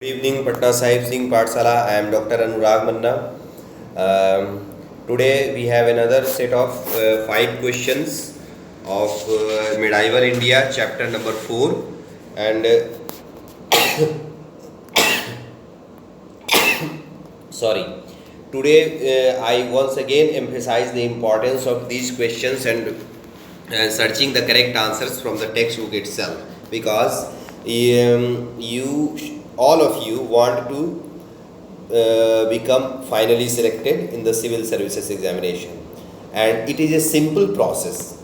Good evening, Patna Sahib Singh Pathsala. I am Dr. Anurag Manna. Today we have another set of 5 questions of Medieval India, chapter number 4. And sorry, today I once again emphasize the importance of these questions and searching the correct answers from the textbook itself, because all of you want to become finally selected in the civil services examination, and it is a simple process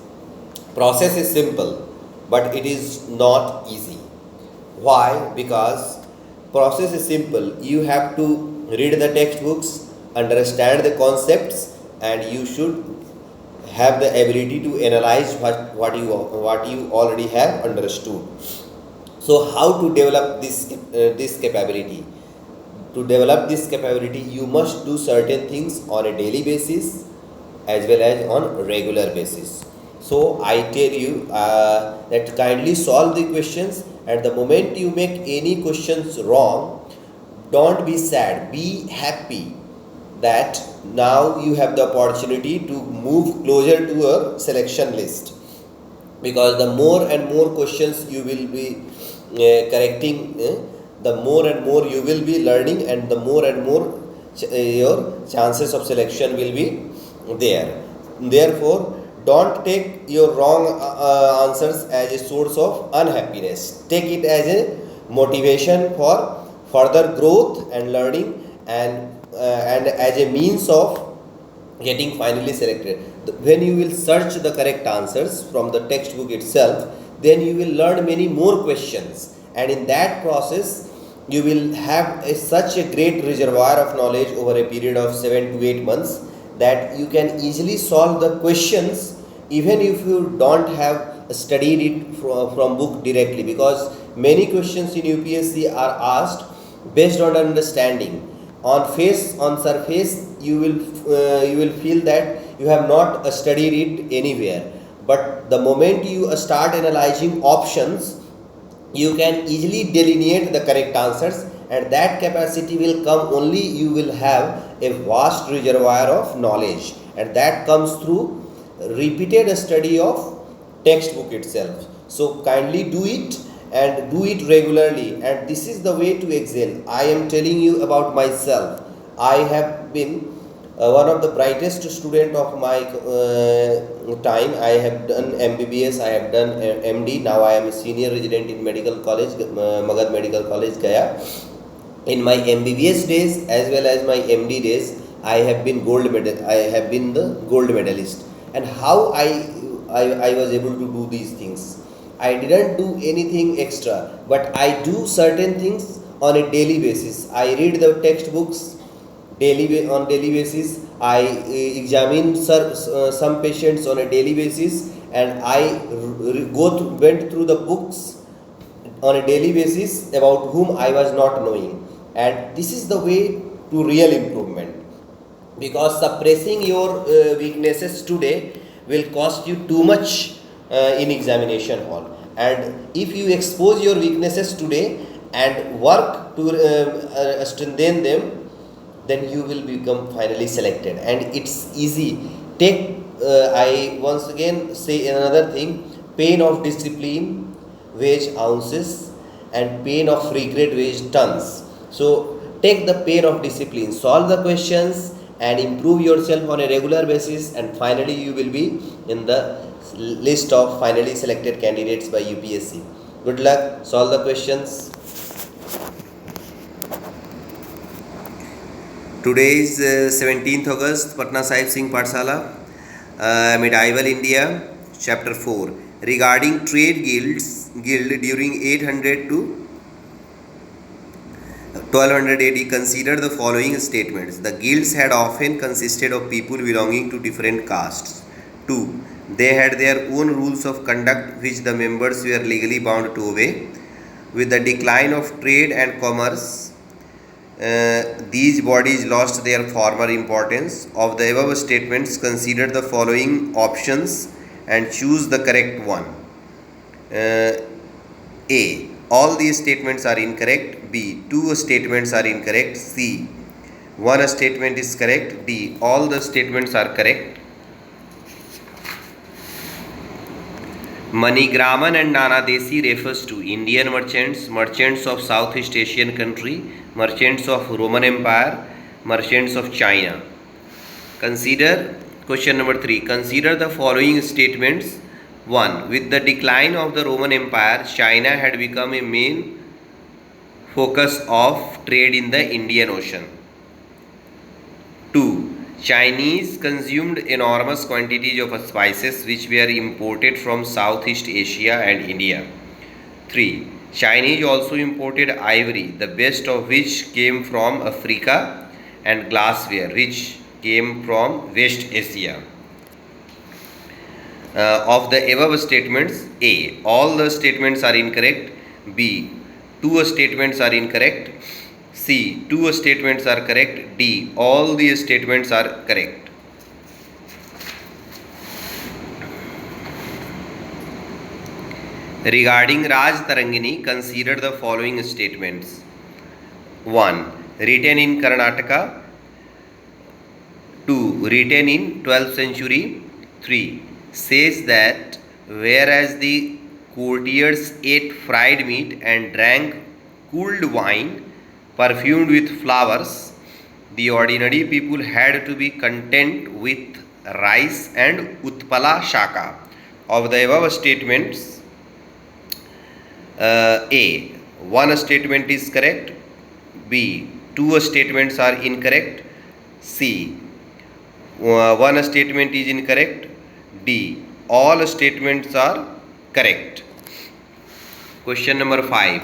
is simple, but it is not easy. Why? Because process is simple. You have to read the textbooks, understand the concepts, and you should have the ability to analyze what you already have understood. So how to develop this capability? To develop this capability, you must do certain things on a daily basis as well as on regular basis. So I tell you that kindly solve the questions. At the moment you make any questions wrong, don't be sad, be happy that now you have the opportunity to move closer to a selection list, because the more and more questions you will be correcting, the more and more you will be learning, and the more and more your chances of selection will be there. Therefore, don't take your wrong answers as a source of unhappiness. Take it as a motivation for further growth and learning, and as a means of getting finally selected. When you will search the correct answers from the textbook itself, then you will learn many more questions, and in that process you will have such a great reservoir of knowledge over a period of 7 to 8 months, that you can easily solve the questions even if you don't have studied it from book directly, because many questions in UPSC are asked based on understanding. On surface you will feel that you have not studied it anywhere, but the moment you start analyzing options, you can easily delineate the correct answers, and that capacity will come only you will have a vast reservoir of knowledge, and that comes through repeated study of textbook itself. So kindly do it, and do it regularly, and this is the way to excel. I am telling you about myself. I have been one of the brightest student of my time. I have done MBBS, I have done MD. Now I am a senior resident in medical college, Magad Medical College, Gaya. In my MBBS days as well as my MD days, I have been the gold medalist. And how I was able to do these things? I didn't do anything extra, but I do certain things on a daily basis. I read the textbooks on daily basis. I examine some patients on a daily basis, and I went through the books on a daily basis about whom I was not knowing. And this is the way to real improvement, because suppressing your weaknesses today will cost you too much in examination hall. And if you expose your weaknesses today and work to strengthen them, then you will become finally selected, and it's easy. Take I once again say another thing: pain of discipline weighs ounces, and pain of regret weighs tons. So take the pain of discipline, solve the questions, and improve yourself on a regular basis, and finally you will be in the list of finally selected candidates by UPSC. Good luck, solve the questions. Today is 17th August, Patna Sahib Singh Pathsala, Medieval India, chapter 4. Regarding trade guild during 800 to 1200 AD, consider the following statements. The guilds had often consisted of people belonging to different castes. 2. They had their own rules of conduct which the members were legally bound to obey. With the decline of trade and commerce, these bodies lost their former importance. Of the above statements, consider the following options and choose the correct one. A. All these statements are incorrect. B. Two statements are incorrect. C. One statement is correct. D. All the statements are correct. Manigraman and Nanadesi refers to Indian merchants, merchants of Southeast Asian country, merchants of Roman Empire, merchants of China. Consider question number 3. Consider the following statements. 1. With the decline of the Roman Empire, China had become a main focus of trade in the Indian Ocean. 2. Chinese consumed enormous quantities of spices which were imported from Southeast Asia and India. 3. Chinese also imported ivory, the best of which came from Africa, and glassware, which came from West Asia. Of the above statements, A. All the statements are incorrect. B. Two statements are incorrect. C. Two statements are correct. D. All the statements are correct. Regarding Raj Tarangini, consider the following statements. 1. Written in Karnataka. 2. Written in 12th century. 3. Says that whereas the courtiers ate fried meat and drank cooled wine perfumed with flowers, the ordinary people had to be content with rice and utpala shaka. Of the above statements, A. One statement is correct. B. Two statements are incorrect. C. One statement is incorrect. D. All statements are correct. Question number 5.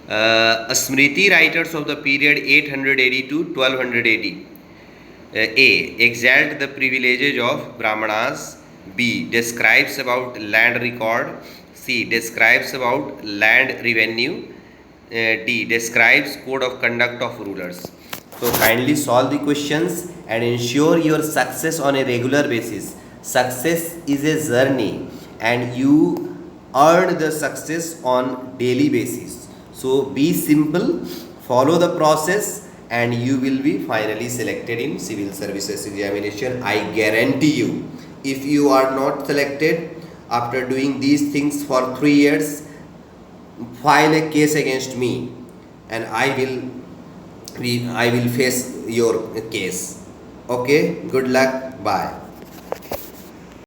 Smriti writers of the period 800 AD to 1200 AD. A. Exalt the privileges of Brahmanas. B. Describes about land record. C. Describes about land revenue. D. Describes code of conduct of rulers. So kindly solve the questions and ensure your success on a regular basis. Success is a journey and you earn the success on daily basis. So be simple, follow the process and you will be finally selected in civil services examination. I guarantee you, if you are not selected after doing these things for 3 years, file a case against me and I will face your case. Okay, good luck, bye.